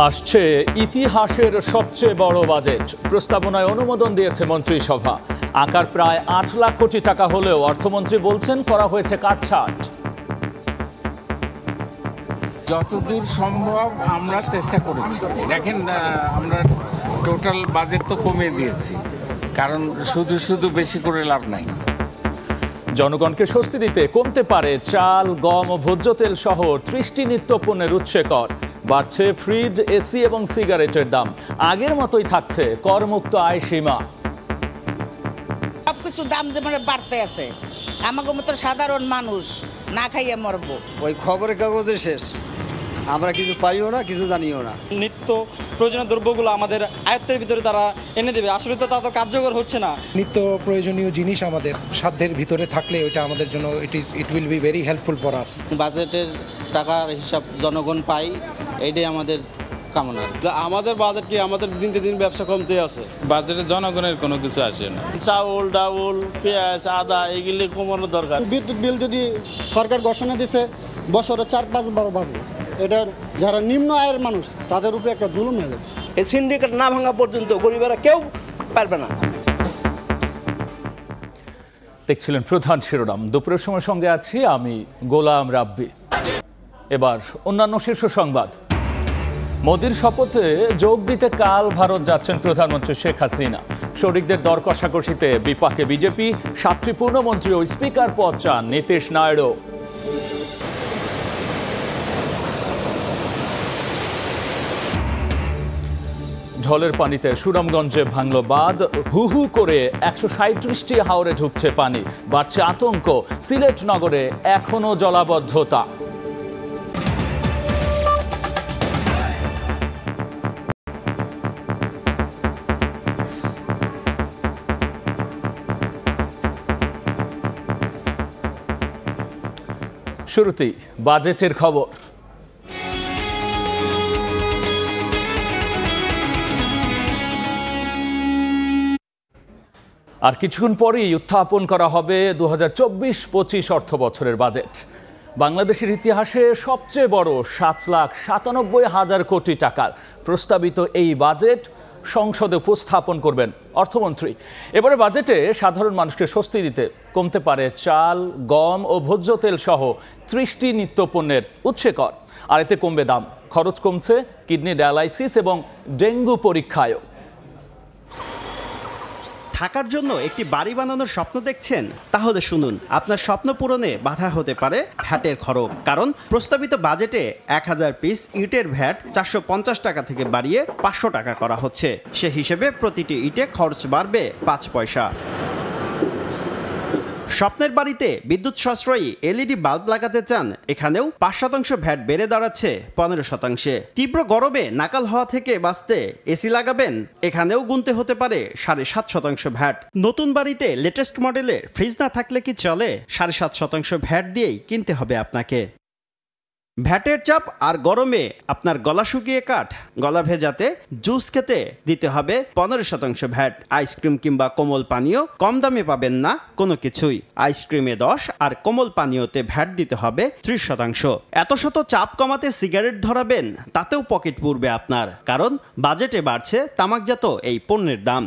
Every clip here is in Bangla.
আসছে ইতিহাসের সবচেয়ে বড় বাজেট। প্রস্তাবনায় অনুমোদন দিয়েছে মন্ত্রিসভা। আকার প্রায় ৮ লাখ কোটি টাকা হলেও অর্থমন্ত্রী বলছেন করা হয়েছে কাটছাঁট। যতদূর সম্ভব আমরা চেষ্টা করেছি। দেখেন, আমরা টোটাল বাজেট তো কমিয়ে দিয়েছি, কারণ শুধু শুধু বেশি করে লাভ নাই। জনগণকে স্বস্তি দিতে কমতে পারে চাল, গম ও ভোজ্য তেল সহ ৩০টি নিত্যপণ্যের উৎসে কর। বাড়ছে ফ্রিজ, এসি এবং সিগারেটের দাম। আগের মতোই থাকছে করমুক্ত আয় সীমা। সবকিছু দাম যেমন বাড়তে আছে, আমাকে মতো সাধারণ মানুষ না খাইয়ে মরবো। ওই খবরের কাগজে শেষ, আমরা কিছু পাইও না, কিছু জানিও না। নিত্য প্রয়োজনীয় দ্রব্যগুলো আমাদের আয়ত্তের ভিতরে তারা এনে দেবে, আসলে তো তা তো কার্যকর হচ্ছে না। নিত্য প্রয়োজনীয় জিনিস আমাদের সাধ্যের ভিতরে থাকলে ওইটা আমাদের জন্য it will be very helpful for us. বাজেটের টাকার হিসাব জনগণ পাই, এইটাই আমাদের কামনা। আমাদের বাজেট কি, আমাদের দিন দিন ব্যবসা কমতে আছে। বাজেটে জনগণের কোনো কিছু আসে না। চাউল, ডাউল, পেঁয়াজ, আদা এগুলি কমানোর দরকার। বিদ্যুৎ বিল যদি সরকার ঘোষণা দিছে বছরে ৪-৫ বার বাড়বে, এটা যারা নিম্ন আয়ের মানুষ তাদের উপরে একটা জুলুম হয়ে যাবে। এই সিন্ডিকেট না ভাঙা পর্যন্ত গরিবেরা কেউ পারবে না। দেখছিলেন প্রধান শিরোনাম। দুপুরের সময় সঙ্গে আছি আমি গোলাম রাব্বি। এবার অন্যান্য শীর্ষ সংবাদ। মোদির শপথে যোগ দিতে কাল ভারত যাচ্ছেন প্রধানমন্ত্রী শেখ হাসিনা। শরিকদের দর কষাকষিতে বিপাকে বিজেপি। ৭টি পূর্ণমন্ত্রী ও স্পিকার পদ চান নীতিশ নাইডু। ঢলের পানিতে সুনামগঞ্জে ভাঙল বাঁধ। হু হু করে ১৩৭টি হাওরে ঢুকছে পানি। বাড়ছে আতঙ্ক। সিলেট নগরে এখনো জলাবদ্ধতা। শুরুতেই বাজেটের খবর। আর কিছুক্ষণ পরেই উত্থাপন করা হবে ২০২৪-২৫ অর্থ বছরের বাজেট। বাংলাদেশের ইতিহাসে সবচেয়ে বড় ৭,৯৭,০০০ কোটি টাকার প্রস্তাবিত এই বাজেট সংসদে উপস্থাপন করবেন অর্থমন্ত্রী। এবারে বাজেটে সাধারণ মানুষকে স্বস্তি দিতে কমতে পারে চাল, গম ও ভোজ্য তেল সহ ৩০টি নিত্যপণ্যের উৎসে কর। আর এতে কমবে দাম। খরচ কমছে কিডনি ডায়ালাইসিস এবং ডেঙ্গু পরীক্ষায়ও। থাকার জন্য একটি বাড়ি বানানোর স্বপ্ন দেখছেন? তাহলে শুনুন, আপনার স্বপ্ন পূরণে বাধা হতে পারে ভ্যাটের খরচ। কারণ প্রস্তাবিত বাজেটে ১,০০০ পিস ইটের ভ্যাট ৪৫০ টাকা থেকে বাড়িয়ে ৫০০ টাকা করা হচ্ছে। সে হিসেবে প্রতিটি ইটে খরচ বাড়বে ৫ পয়সা। স্বপ্নের বাড়িতে বিদ্যুৎ সাশ্রয়ী এলইডি বাল্ব লাগাতে চান? এখানেও ৫% ভ্যাট বেড়ে দাঁড়াচ্ছে ১৫%। তীব্র গরমে নাকাল হওয়া থেকে বাঁচতে এসি লাগাবেন? এখানেও গুনতে হতে পারে ৭.৫% ভ্যাট। নতুন বাড়িতে লেটেস্ট মডেলের ফ্রিজ না থাকলে কি চলে? ৭.৫% ভ্যাট দিয়েই কিনতে হবে আপনাকে। ভ্যাটের চাপ আর গরমে আপনার গলা শুকিয়ে কাঠ। গলা ভেজাতে জুস খেতে দিতে হবে ১৫% ভ্যাট। আইসক্রিম কিংবা কোমল পানীয় কম দামে পাবেন না কোনো কিছুই। আইসক্রিমে ১০ আর কোমল পানীয়তে ভ্যাট দিতে হবে ৩০%। এত শত চাপ কমাতে সিগারেট ধরাবেন? তাতেও পকেট পুড়বে আপনার, কারণ বাজেটে বাড়ছে তামাকজাত এই পণ্যের দাম।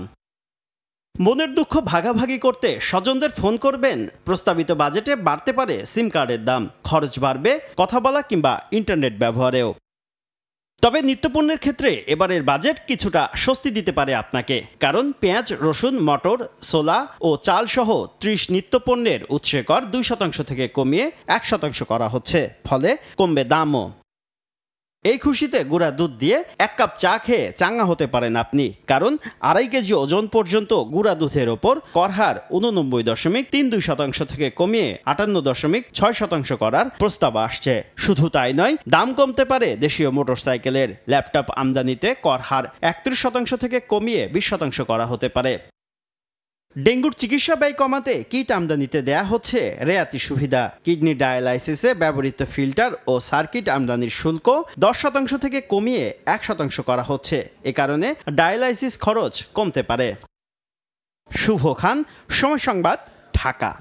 মনের দুঃখ ভাগাভাগি করতে স্বজনদের ফোন করবেন? প্রস্তাবিত বাজেটে বাড়তে পারে সিম কার্ডের দাম। খরচ বাড়বে কথা বলা কিংবা ইন্টারনেট ব্যবহারেও। তবে নিত্যপণ্যের ক্ষেত্রে এবারের বাজেট কিছুটা স্বস্তি দিতে পারে আপনাকে, কারণ পেঁয়াজ, রসুন, মটর, ছোলা ও চাল সহ ৩০ নিত্যপণ্যের উৎসে কর ২% থেকে কমিয়ে ১% করা হচ্ছে। ফলে কমবে দামও। এই খুশিতে গুঁড়া দুধ দিয়ে ১ কাপ চা খেয়ে চাঙ্গা হতে পারেন আপনি, কারণ ২.৫ কেজি ওজন পর্যন্ত গুঁড়া দুধের ওপর করহার ৮৯.৩২% থেকে কমিয়ে ৫৮.৬% করার প্রস্তাব আসছে। শুধু তাই নয়, দাম কমতে পারে দেশীয় মোটরসাইকেলের। ল্যাপটপ আমদানিতে করহার ৩১% থেকে কমিয়ে ২০% করা হতে পারে। ডেঙ্গুর চিকিৎসা ব্যয় কমাতে কিট আমদানিতে দেয়া হচ্ছে রেয়াতি সুবিধা। কিডনি ডায়ালাইসিসে ব্যবহৃত ফিল্টার ও সার্কিট আমদানির শুল্ক ১০% থেকে কমিয়ে ১% করা হচ্ছে। এ কারণে ডায়ালাইসিস খরচ কমতে পারে। শুভ খান, সময় সংবাদ, ঢাকা।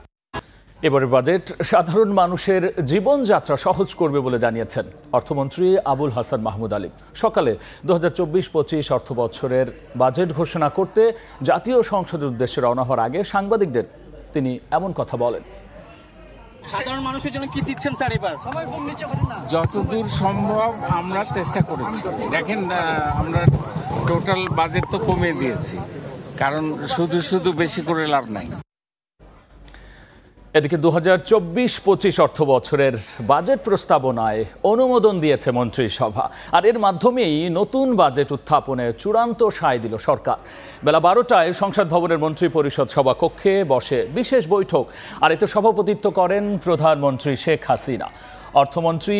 এবারের বাজেট সাধারণ মানুষের জীবনযাত্রা সহজ করবে বলে জানিয়েছেন অর্থমন্ত্রী আবুল হাসান মাহমুদ আলী। সকালে 2024-25 অর্থ বছরের বাজেট ঘোষণা করতে জাতীয় সংসদের উদ্দেশ্যে রওনা হওয়ার আগে সাংবাদিকদের তিনি এমন কথা বলেন। সাধারণ মানুষের জন্য কি দিচ্ছেন স্যার এবার? যতদূর সম্ভব আমরা চেষ্টা করেছি। দেখেন আমরা টোটাল বাজেট তো কমিয়ে দিয়েছি, কারণ শুধু শুধু বেশি করে লাভ নাই। এদিকে 2024-25 অর্থ বছরের বাজেট প্রস্তাবনায় অনুমোদন দিয়েছে মন্ত্রিসভা, আর এর মাধ্যমেই নতুন বাজেট উত্থাপনে চূড়ান্ত সায় দিল সরকার। বেলা 12টায় সংসদ ভবনের মন্ত্রী পরিষদ সভাকক্ষে বসে বিশেষ বৈঠক, আর এতে সভাপতিত্ব করেন প্রধানমন্ত্রী শেখ হাসিনা। অর্থমন্ত্রী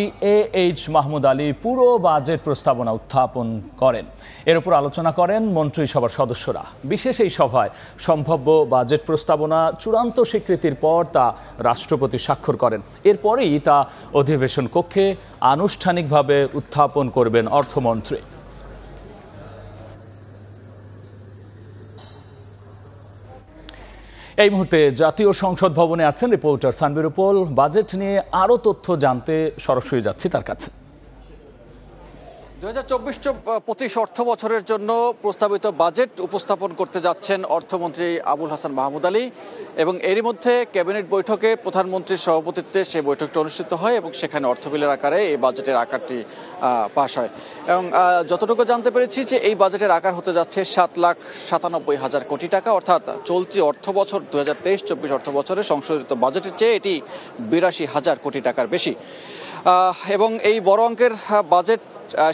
এইচ মাহমুদ আলী পুরো বাজেট প্রস্তাবনা উত্থাপন করেন। এর উপর আলোচনা করেন মন্ত্রিসভার সদস্যরা। বিশেষ এই সভায় সম্ভাব্য বাজেট প্রস্তাবনা চূড়ান্ত স্বীকৃতির পর তা রাষ্ট্রপতি স্বাক্ষর করেন। এরপরেই তা অধিবেশন কক্ষে আনুষ্ঠানিকভাবে উত্থাপন করবেন অর্থমন্ত্রী। এই মুহূর্তে জাতীয় সংসদ ভবনে আছেন রিপোর্টার সানভীর উপল। বাজেট নিয়ে আরো তথ্য জানতে সরাসরি যাচ্ছি তার কাছে। 2024-25 অর্থ বছরের জন্য প্রস্তাবিত বাজেট উপস্থাপন করতে যাচ্ছেন অর্থমন্ত্রী আবুল হাসান মাহমুদ আলী, এবং এরই মধ্যে ক্যাবিনেট বৈঠকে প্রধানমন্ত্রীর সভাপতিত্বে সেই বৈঠকটি অনুষ্ঠিত হয় এবং সেখানে অর্থ বিলের আকারে এই বাজেটের আকারটি পাশ হয়। এবং যতটুকু জানতে পেরেছি যে এই বাজেটের আকার হতে যাচ্ছে 7,97,000 কোটি টাকা, অর্থাৎ চলতি অর্থ বছর 2023-24 অর্থ বছরে সংশোধিত বাজেটের চেয়ে এটি 82,000 কোটি টাকার বেশি। এবং এই বড় অঙ্কের বাজেট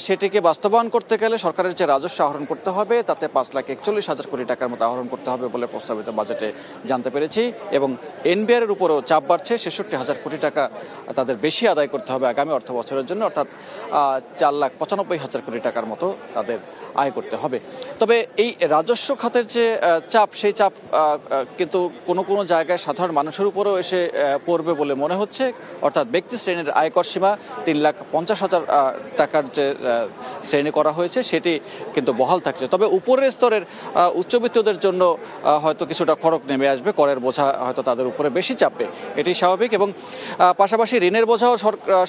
সেটিকে বাস্তবায়ন করতে গেলে সরকারের যে রাজস্ব আহরণ করতে হবে তাতে 5,41,000 কোটি টাকার মতো আহরণ করতে হবে বলে প্রস্তাবিত বাজেটে জানতে পেরেছি। এবং এনবিআর এর উপরেও চাপ বাড়ছে, 66,000 কোটি টাকা তাদের বেশি আদায় করতে হবে আগামী অর্থ বছরের জন্য, অর্থাৎ 4,95,000 কোটি টাকার মতো তাদের আয় করতে হবে। তবে এই রাজস্ব খাতের যে চাপ, সেই চাপ কিন্তু কোনো কোনো জায়গায় সাধারণ মানুষের উপরেও এসে পড়বে বলে মনে হচ্ছে। অর্থাৎ ব্যক্তি শ্রেণীর আয়কর সীমা 3,50,000 টাকার যে শ্রেণী করা হয়েছে সেটি কিন্তু বহাল থাকছে। তবে উপরের স্তরের উচ্চবিত্তদের জন্য হয়তো কিছুটা খরচ নেমে আসবে, করের বোঝা হয়তো তাদের উপরে বেশি চাপবে, এটি স্বাভাবিক। এবং পাশাপাশি ঋণের বোঝাও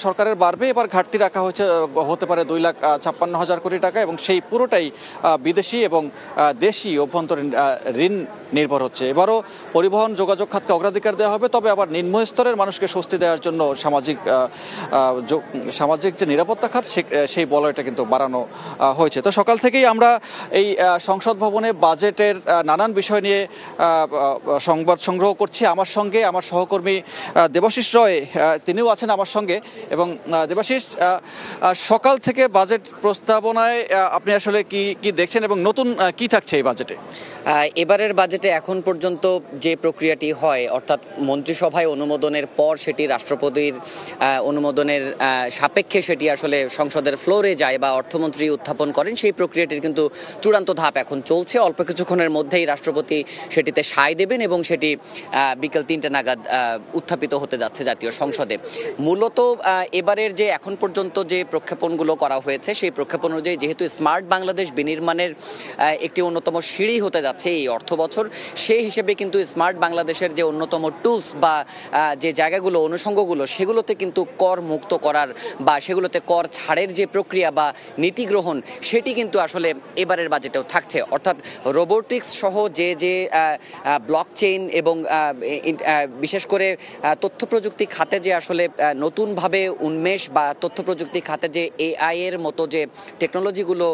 সরকারের বাড়বে। এবার ঘাটতি রাখা হতে পারে 2,56,000 কোটি টাকা, এবং সেই পুরোটাই বিদেশি এবং দেশি অভ্যন্তরীণ ঋণ নির্ভর হচ্ছে। এবারও পরিবহন যোগাযোগ খাতকে অগ্রাধিকার দেওয়া হবে, তবে আবার নিম্ন স্তরের মানুষকে স্বস্তি দেওয়ার জন্য সামাজিক যে নিরাপত্তা খাত সেই বলয়টা কিন্তু বাড়ানো হয়েছে। তো সকাল থেকেই আমরা এই সংসদ ভবনে বাজেটের নানান বিষয় নিয়ে সংবাদ সংগ্রহ করছি। আমার সঙ্গে আমার সহকর্মী দেবাশিস রয়, তিনিও আছেন আমার সঙ্গে। এবং দেবাশিস, সকাল থেকে বাজেট প্রস্তাবনায় আপনি আসলে কি দেখছেন এবং নতুন কি থাকছে এই বাজেটে? এবারের বাজেটে এখন পর্যন্ত যে প্রক্রিয়াটি হয়, অর্থাৎ মন্ত্রিসভায় অনুমোদনের পর সেটি রাষ্ট্রপতির অনুমোদনের সাপেক্ষে সেটি আসলে সংসদের ফ্লোরে যায় বা অর্থমন্ত্রী উত্থাপন করেন, সেই প্রক্রিয়াটির কিন্তু চূড়ান্ত ধাপ এখন চলছে। অল্প কিছুক্ষণের মধ্যেই রাষ্ট্রপতি সেটিতে সায় দেবেন এবং সেটি বিকেল 3টে নাগাদ উত্থাপিত হতে যাচ্ছে জাতীয় সংসদে। মূলত এবারের যে এখন পর্যন্ত যে প্রক্ষেপণগুলো করা হয়েছে সেই প্রক্ষেপণ অনুযায়ী যেহেতু স্মার্ট বাংলাদেশ বিনির্মাণের একটি অন্যতম সিঁড়ি হতে যাচ্ছে এই অর্থ বছর, সেই হিসেবে কিন্তু স্মার্ট বাংলাদেশের যে অন্যতম টুলস বা যে জায়গাগুলো অনুষঙ্গগুলো সেগুলোতে কিন্তু কর মুক্ত করার বা সেগুলোতে কর ছাড়ের যে প্রক্রিয়া বা নীতি গ্রহণ সেটি কিন্তু আসলে এবারের বাজেটেও থাকছে। অর্থাৎ রোবোটিক্স সহ যে ব্লকচেইন এবং বিশেষ করে তথ্য প্রযুক্তি খাতে যে আসলে নতুনভাবে উন্মেষ বা তথ্য প্রযুক্তি খাতে যে এআই এর মতো যে টেকনোলজিগুলো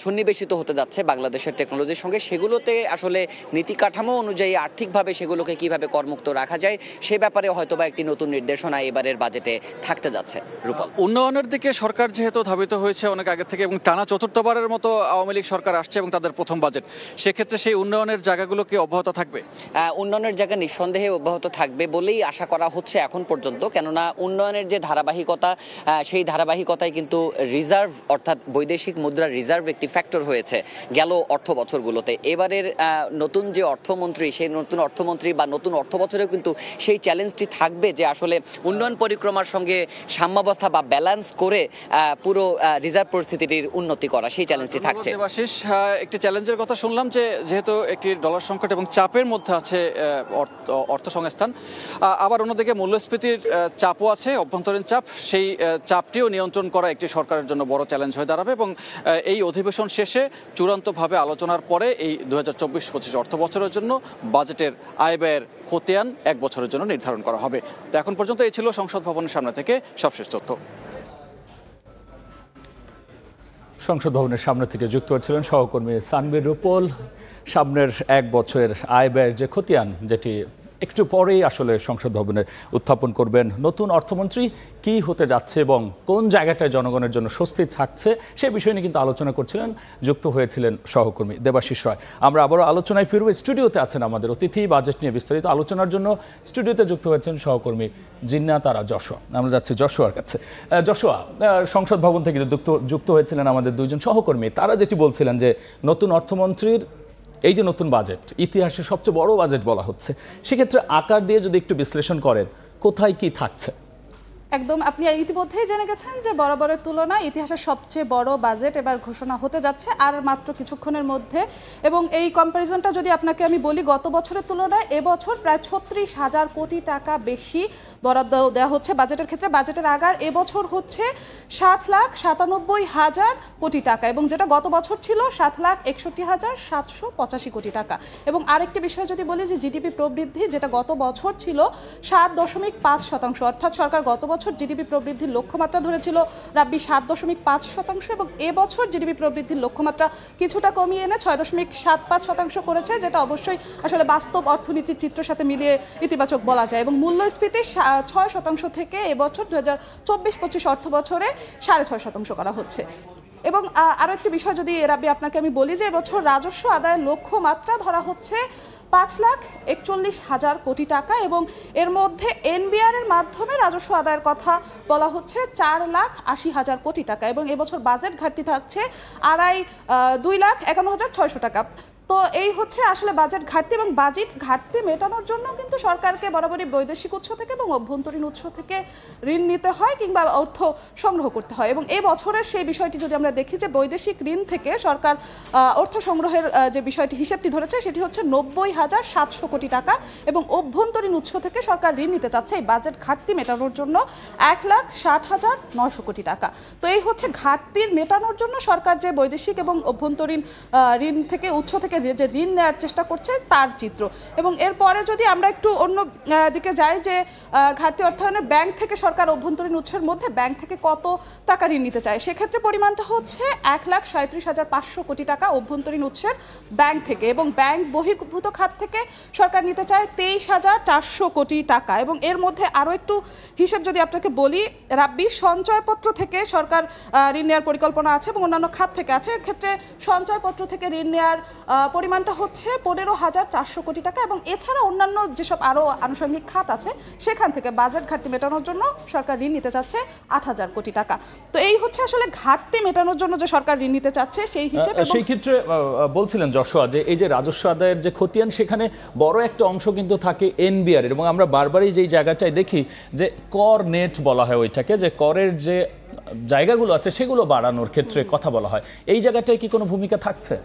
সন্নিবেশিত হতে যাচ্ছে বাংলাদেশের টেকনোলজির সঙ্গে, সেগুলোতে আসলে নীতি কাঠামো অনুযায়ী আর্থিকভাবে সেগুলোকে কিভাবে করমুক্ত রাখা যায় সে ব্যাপারে হয়তোবা একটি নতুন নির্দেশনা এবারের বাজেটে থাকতে যাচ্ছে। রূপল, উন্নয়নের দিকে সরকার যেহেতু ধাবিত হয়েছে অনেক আগে থেকে এবং টানা চতুর্থবারের মতো আওয়ামী লীগ সরকার আসছে এবং তাদের প্রথম বাজেট, সেক্ষেত্রে সেই উন্নয়নের জায়গাগুলো কি অব্যাহত থাকবে? উন্নয়নের জায়গা নিঃসন্দেহে অব্যাহত থাকবে বলেই আশা করা হচ্ছে এখন পর্যন্ত। কেননা উন্নয়নের যে ধারাবাহিকতা, সেই ধারাবাহিকতায় কিন্তু রিজার্ভ অর্থাৎ বৈদেশিক মুদ্রার রিজার্ভ একটি ফ্যাক্টর হয়েছে গেল অর্থ বছরগুলোতে। এবারের নতুন যে অর্থমন্ত্রী, সেই নতুন অর্থমন্ত্রী বা নতুন অর্থ বছরেও কিন্তু সেই চ্যালেঞ্জটি থাকবে যে আসলে উন্নয়ন পরিক্রমার সঙ্গে সাম্যাবস্থা বা ব্যালেন্স করে পুরো রিজার্ভ পরিস্থিতির উন্নতি করা, সেই চ্যালেঞ্জটি থাকছে। দেবাশিস, একটি চ্যালেঞ্জের কথা শুনলাম যে যেহেতু একটি ডলার সংকট এবং চাপের মধ্যে আছে অর্থ সংস্থান, আবার অন্যদিকে মূল্যস্ফীতির চাপও আছে, অভ্যন্তরীণ চাপ, সেই চাপটিও নিয়ন্ত্রণ করা একটি সরকারের জন্য বড় চ্যালেঞ্জ হয়ে দাঁড়াবে এবং এই অধিবেশন শেষে চূড়ান্তভাবে আলোচনার পরে এই 2024-25 অর্থ বছরের জন্য বাজেটের আয় ব্যয়ের খতিয়ান 1 বছরের জন্য নির্ধারণ করা হবে। তো এখন পর্যন্ত এই ছিল সংসদ ভবনের সামনে থেকে সবশেষ তথ্য। সংসদ ভবনের সামনে থেকে যুক্ত হয়েছিলেন সহকর্মী সানভীর রূপল। সামনের 1 বছরের আয় ব্যয়ের যে খতিয়ান, যেটি একটু পরেই আসলে সংসদ ভবনে উত্থাপন করবেন নতুন অর্থমন্ত্রী, কি হতে যাচ্ছে এবং কোন জায়গাটায় জনগণের জন্য স্বস্তি থাকছে সে বিষয় নিয়ে কিন্তু আলোচনা করছিলেন, যুক্ত হয়েছিলেন সহকর্মী দেবাশিস রয়। আমরা আবারও আলোচনায় ফিরব। স্টুডিওতে আছেন আমাদের অতিথি, বাজেট নিয়ে বিস্তারিত আলোচনার জন্য স্টুডিওতে যুক্ত হয়েছেন সহকর্মী জিন্নাত আরা যশোয়া। আমরা যাচ্ছি যশোয়ার কাছে। যশোয়া, সংসদ ভবন থেকে যুক্ত হয়েছিলেন আমাদের দুইজন সহকর্মী, তারা যেটি বলছিলেন যে নতুন অর্থমন্ত্রীর এই যে নতুন বাজেট, ইতিহাসের সবচেয়ে বড় বাজেট বলা হচ্ছে, সেক্ষেত্রে আকার দিয়ে যদি একটু বিশ্লেষণ করেন কোথায় কি থাকছে? একদম, আপনি ইতিমধ্যেই জেনে গেছেন যে বরাবরের তুলনায় ইতিহাসের সবচেয়ে বড় বাজেট এবার ঘোষণা হতে যাচ্ছে আর মাত্র কিছুক্ষণের মধ্যে। এবং এই কম্প্যারিজনটা যদি আপনাকে আমি বলি, গত বছরের তুলনায় এবছর প্রায় 36,000 কোটি টাকা বেশি বরাদ্দ দেওয়া হচ্ছে বাজেটের ক্ষেত্রে। বাজেটের আগার এবছর হচ্ছে 7,97,000 কোটি টাকা এবং যেটা গত বছর ছিল 7,61,785 কোটি টাকা। এবং আরেকটি বিষয় যদি বলি যে জিডিপি প্রবৃদ্ধি, যেটা গত বছর ছিল 7.5%, অর্থাৎ সরকার গত বছর জিডিপি প্রবৃদ্ধির লক্ষ্যমাত্রা ধরেছিল রাব্বি 7.5% এবং এবছর জিডিপি প্রবৃদ্ধির লক্ষ্যমাত্রা কিছুটা কমিয়ে এনে 6.75% করেছে, যেটা অবশ্যই আসলে বাস্তব অর্থনীতির চিত্রের সাথে মিলিয়ে ইতিবাচক বলা যায়। এবং মূল্যস্ফীতি 6% থেকে এবছর 2024-25 অর্থ বছরে 6.5% করা হচ্ছে। এবং আরও একটি বিষয় যদি রাব্বি আপনাকে আমি বলি যে এবছর রাজস্ব আদায়ের লক্ষ্যমাত্রা ধরা হচ্ছে 5,41,000 কোটি টাকা এবং এর মধ্যে এনবিআর এর মাধ্যমে রাজস্ব আদায়ের কথা বলা হচ্ছে 4,80,000 কোটি টাকা এবং এবছর বাজেট ঘাটতি থাকছে 2,51,600 টাকা। তো এই হচ্ছে আসলে বাজেট ঘাটতি এবং বাজেট ঘাটতি মেটানোর জন্য কিন্তু সরকারকে বরাবরই বৈদেশিক উৎস থেকে এবং অভ্যন্তরীণ উৎস থেকে ঋণ নিতে হয় কিংবা অর্থ সংগ্রহ করতে হয়। এবং এই বছরের সেই বিষয়টি যদি আমরা দেখি যে বৈদেশিক ঋণ থেকে সরকার অর্থ সংগ্রহের যে বিষয়টি হিসেবটি ধরেছে সেটি হচ্ছে 90,700 কোটি টাকা এবং অভ্যন্তরীণ উৎস থেকে সরকার ঋণ নিতে চাচ্ছে এই বাজেট ঘাটতি মেটানোর জন্য 1,60,900 কোটি টাকা। তো এই হচ্ছে ঘাটতির মেটানোর জন্য সরকার যে বৈদেশিক এবং অভ্যন্তরীণ ঋণ থেকে উৎস থেকে যে ঋণ নেওয়ার চেষ্টা করছে তার চিত্র। এবং এরপরে যদি আমরা একটু অন্য দিকে যাই যে ঘাটতি অর্থায়নে ব্যাংক থেকে সরকার অভ্যন্তরীণ উৎসের মধ্যে ব্যাংক থেকে কত টাকা ঋণ নিতে চায়, সেক্ষেত্রে পরিমাণটা হচ্ছে 1,37,500 কোটি টাকা অভ্যন্তরীণ উৎসের ব্যাংক থেকে এবং ব্যাংক বহির্ভূত খাত থেকে সরকার নিতে চায় 23,400 কোটি টাকা। এবং এর মধ্যে আরও একটু হিসেব যদি আপনাকে বলি, রাব্বি সঞ্চয়পত্র থেকে সরকার ঋণ নেওয়ার পরিকল্পনা আছে এবং অন্যান্য খাত থেকে আছে। এক্ষেত্রে সঞ্চয়পত্র থেকে ঋণ নেওয়ার পরিমাণটা হচ্ছে 15,400 কোটি টাকা এবং এছাড়া অন্যান্য যেসব আরও আনুষঙ্গিক খাত আছে সেখান থেকে বাজেট ঘাটতি মেটানোর জন্য সরকার ঋণ নিতে চাচ্ছে 8,000 কোটি টাকা। তো এই হচ্ছে আসলে ঘাটতি মেটানোর জন্য যে সরকার ঋণ নিতে চাচ্ছে সেই হিসেবে। সেই ক্ষেত্রে বলছিলেন যশোয়া যে এই যে রাজস্ব আদায়ের যে খতিয়ান, সেখানে বড় একটা অংশ কিন্তু থাকে এনবিআর এবং আমরা বারবারই যেই জায়গাটায় দেখি যে কর নেট বলা হয় ওইটাকে, যে করের যে জায়গাগুলো আছে সেগুলো বাড়ানোর ক্ষেত্রে কথা বলা হয়, এই জায়গাটায় কি কোনো ভূমিকা থাকছে?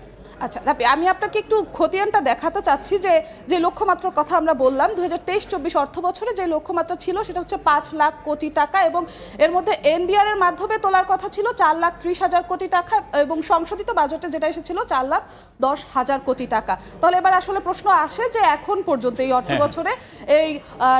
আচ্ছা রাব্বি, আমি আপনাকে একটু খতিয়ানটা দেখাতে চাচ্ছি যে যে লক্ষ্যমাত্রার কথা আমরা বললাম 2023-24 অর্থ বছরে যে লক্ষ্যমাত্রা ছিল সেটা হচ্ছে 5 লাখ কোটি টাকা এবং এর মধ্যে এনবিআর এর মাধ্যমে তোলার কথা ছিল 4,30,000 কোটি টাকা এবং সংশোধিত বাজেটে যেটা এসেছিল 4,10,000 কোটি টাকা। তাহলে এবার আসলে প্রশ্ন আসে যে এখন পর্যন্ত এই অর্থ বছরে এই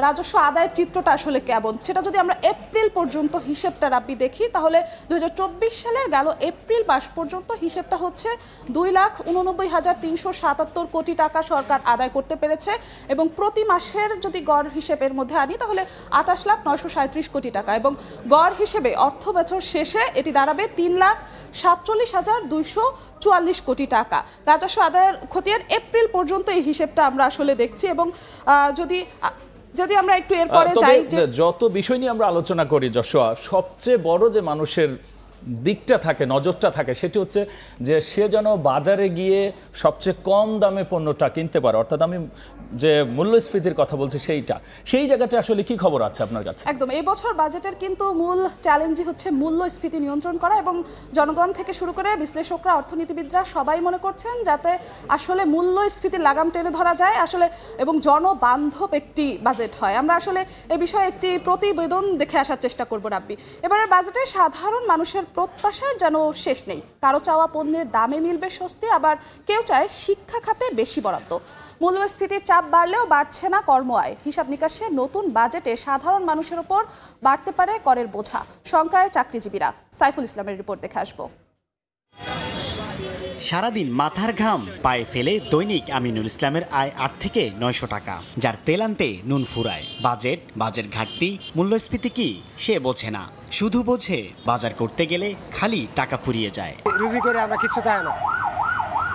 রাজস্ব আদায়ের চিত্রটা আসলে কেমন, সেটা যদি আমরা এপ্রিল পর্যন্ত হিসেবটা রাব্বি দেখি তাহলে 2024 সালের গেল এপ্রিল মাস পর্যন্ত হিসেবটা হচ্ছে 2,89,377 কোটি টাকা সরকার আদায় করতে পেরেছে এবং প্রতি মাসের যদি গড় হিসেবের মধ্যে আনি তাহলে 28,937 কোটি টাকা এবং গড় হিসেবে অর্থ বছর শেষে এটি দাঁড়াবে 3,47,244 কোটি টাকা। রাজস্ব আদায়ের খতিয়ান এপ্রিল পর্যন্ত এই হিসেবটা আমরা আসলে দেখছি এবং যদি আমরা একটু এরপরে যাই, যত বিষয় নিয়ে আমরা আলোচনা করি যশোয়া, সবচেয়ে বড় যে মানুষের দিকটা থাকে, নজরটা থাকে, সেটি হচ্ছে যে সে যেন বাজারে গিয়ে সবচেয়ে কম দামে পণ্যটা কিনতে পারে। অর্থাৎ আমি যে মূল্যস্ফীতির কথা বলছি সেই জায়গাটা আসলে কি খবর আছে আপনার কাছে? একদম, এই বছর বাজেটের কিন্তু মূল চ্যালেঞ্জই হচ্ছে মূল্যস্ফীতি নিয়ন্ত্রণ করা, এবং জনগণ থেকে শুরু করে বিশ্লেষকরা, অর্থনীতিবিদরা সবাই মনে করছেন যাতে আসলে মূল্যস্ফীতির লাগাম টেনে ধরা যায় আসলে এবং জনবান্ধব একটি বাজেট হয়। আমরা আসলে এই বিষয়ে একটি প্রতিবেদন দেখে আসার চেষ্টা করব রাব্বি। এবারের বাজেটে সাধারণ মানুষের প্রত্যাশার যেন শেষ নেই। কারো চাওয়া পণ্যের দামে মিলবে স্বস্তি, আবার কেউ চায় শিক্ষা খাতে বেশি বরাদ্দ। মূল্যস্ফীতির চাপ বাড়লেও বাড়ছে না কর্ম আয়। হিসাব নিকাশে নতুন বাজেটে সাধারণ মানুষের উপর বাড়তে পারে করের বোঝা, শঙ্কায় চাকরিজীবীরা। সাইফুল ইসলামের রিপোর্ট দেখে আসবো। সারাদিন মাথার ঘাম পায়ে ফেলে দৈনিক আমিনুল ইসলামের আয় ৮ থেকে ৯০০ টাকা, যার তেল আনতে নুন ফুরায়। বাজেট ঘাটতি, মূল্যস্ফীতি কি সে বোঝে না, শুধু বোঝে বাজার করতে গেলে খালি টাকা ফুরিয়ে যায়। রুজি করে আমরা কিচ্ছু তাই না,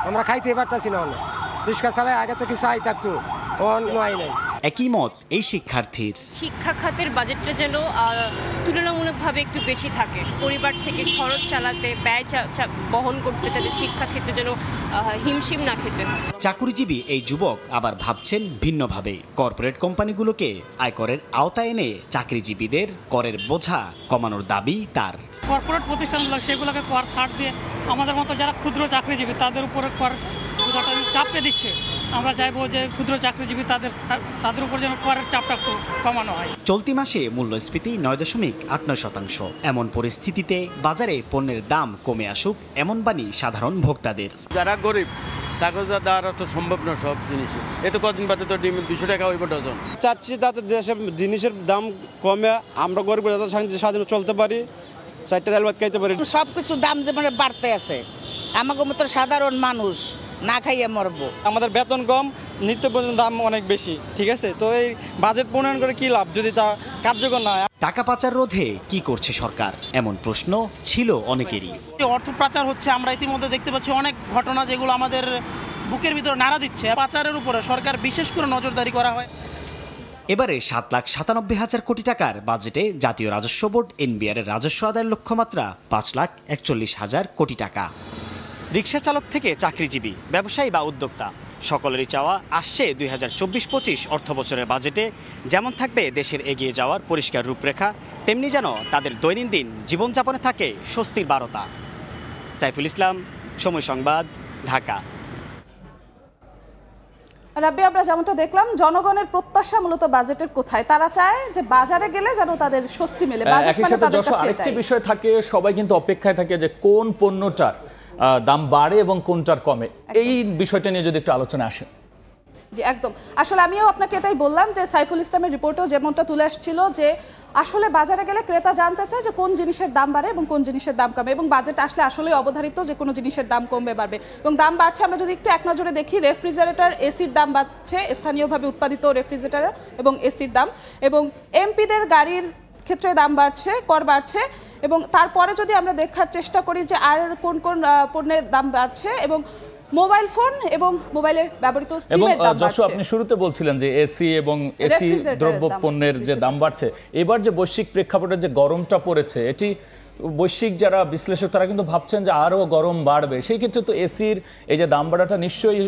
আমরা খাইতে পারতাছি না। রিক্সা চালায় আগে তো কিছু আয় থাকতো, আয় নাই। একই মত এই শিক্ষার্থীর। শিক্ষা খাতের বাজেটটা যেন তুলনামূলকভাবে একটু বেশি থাকে, পরিবার থেকে খরচ চালাতে, ব্যয় বহন করতে, যাতে শিক্ষা ক্ষেত্রে যেন হিমশিম না খেতে হয়। চাকুরিজীবী এই যুবক আবার ভাবছেন ভিন্নভাবে। কর্পোরেট কোম্পানিগুলোকে আয়করের আওতায় এনে চাকরিজীবীদের করের বোঝা কমানোর দাবি তার। কর্পোরেট প্রতিষ্ঠানগুলো সেগুলোকে কর ছাড় দিয়ে আমাদের মতো যারা ক্ষুদ্র চাকরিজীবী তাদের উপরে কর বোঝাটা চাপে দিচ্ছে। আমরা চাইবো যে ক্ষুদ্র চাকরিজীবী তাদের উপর যেন করের চাপটা কমানো হয়। চলতি মাসে মূল্যস্ফীতি ৯.৮৯%। এমন পরিস্থিতিতে বাজারে পণ্যের দাম কমে আসুক, এমন বাণী সাধারণ ভোক্তাদের। যারা গরিব তাকে দ্বারা তো সম্ভব না সব জিনিসই। এ তো কদিন বাদে তো ডিম 200 টাকা হইব ডজন। চাচ্ছি যাতে দেশের জিনিসের দাম কমে, আমরা গরিব যাতে স্বাধীন চলতে পারি, 4টা রেল ভাত খাইতে পারি। সব কিছুর দাম যেমন বাড়তে আছে, আমাকে মতো সাধারণ মানুষ না খাইয়ে মরবো। আমাদের বেতন কম, নিত্য প্রয়োজনীয় দাম অনেক বেশি, ঠিক আছে? তো এই বাজেট প্রণয়ন করে কি লাভ যদি তা কার্যকর না হয়? টাকা পাচার রোধে কি করছে সরকার, এমন প্রশ্ন ছিল অনেকেরই। অর্থ পাচার হচ্ছে, আমরা ইতিমধ্যে দেখতে পাচ্ছি অনেক ঘটনা যেগুলো আমাদের বুকের ভিতরে নাড়া দিচ্ছে। পাচারের উপরে সরকার বিশেষ করে নজরদারি করা হয়। এবারে 7,97,000 কোটি টাকার বাজেটে জাতীয় রাজস্ব বোর্ড এনবিআর এর রাজস্ব আদায়ের লক্ষ্যমাত্রা 5,41,000 কোটি টাকা। রিকশা চালক থেকে চাকরিজীবী, ব্যবসায়ী বা উদ্যোক্তা, সকলেরই চাওয়া আসছে 2024-25 অর্থবছরের বাজেটে যেমন থাকবে দেশের এগিয়ে যাওয়ার পরিষ্কার রূপরেখা, তেমনি যেন তাদের দৈনন্দিন জীবনযাপনে থাকে স্বস্তির বারতা। সাইফুল ইসলাম, সময় সংবাদ, ঢাকা। রাব্বি, আমরা যেমনটা দেখলাম জনগণের প্রত্যাশা মূলত বাজেটের কোথায়, তারা চায় যে বাজারে গেলে যেন তাদের স্বস্তি মেলে। একই সাথে আরেকটি বিষয় থাকে, সবাই কিন্তু অপেক্ষায় থাকে যে কোন পণ্যটার দাম বাড়ে এবং কোনটার কমে। এই বিষয়টা নিয়ে যদি একটু আলোচনা আসে। জি একদম, আসলে আমিও আপনাকে এটাই বললাম যে সাইফুল ইসলামের রিপোর্টেও যেমনটা তুলে আসছিল যে আসলে বাজারে গেলে ক্রেতা জানতে চায় যে কোন জিনিসের দাম বাড়ে এবং কোন জিনিসের দাম কমে, এবং বাজেট আসলে আসলে অবধারিত যে কোনো জিনিসের দাম কমবে বাড়বে এবং দাম বাড়ছে। আমরা যদি একটু এক নজরে দেখি, রেফ্রিজারেটর, এসির দাম বাড়ছে, স্থানীয়ভাবে উৎপাদিত রেফ্রিজারেটর এবং এসির দাম, এবং এমপিদের গাড়ির ক্ষেত্রে দাম বাড়ছে, কর বাড়ছে। এবং তারপরে যদি আমরা দেখার চেষ্টা করি যে আর কোন কোন পণ্যের দাম বাড়ছে, এবং মোবাইল ফোন এবং মোবাইলের ব্যবহৃত সিমের দাম বাড়ছে। আপনি শুরুতে বলছিলেন যে এসি এবং এসি দ্রব্য পণ্যের যে দাম বাড়ছে, এবার যে বৈশ্বিক প্রেক্ষাপটে যে গরমটা পড়েছে, এটি বৈশ্বিক যারা বিশ্লেষক তারা কিন্তু ভাবছেন যে আরও গরম বাড়বে। সেই ক্ষেত্রে তো এসির এই যে দাম বাড়াটা নিশ্চয়ই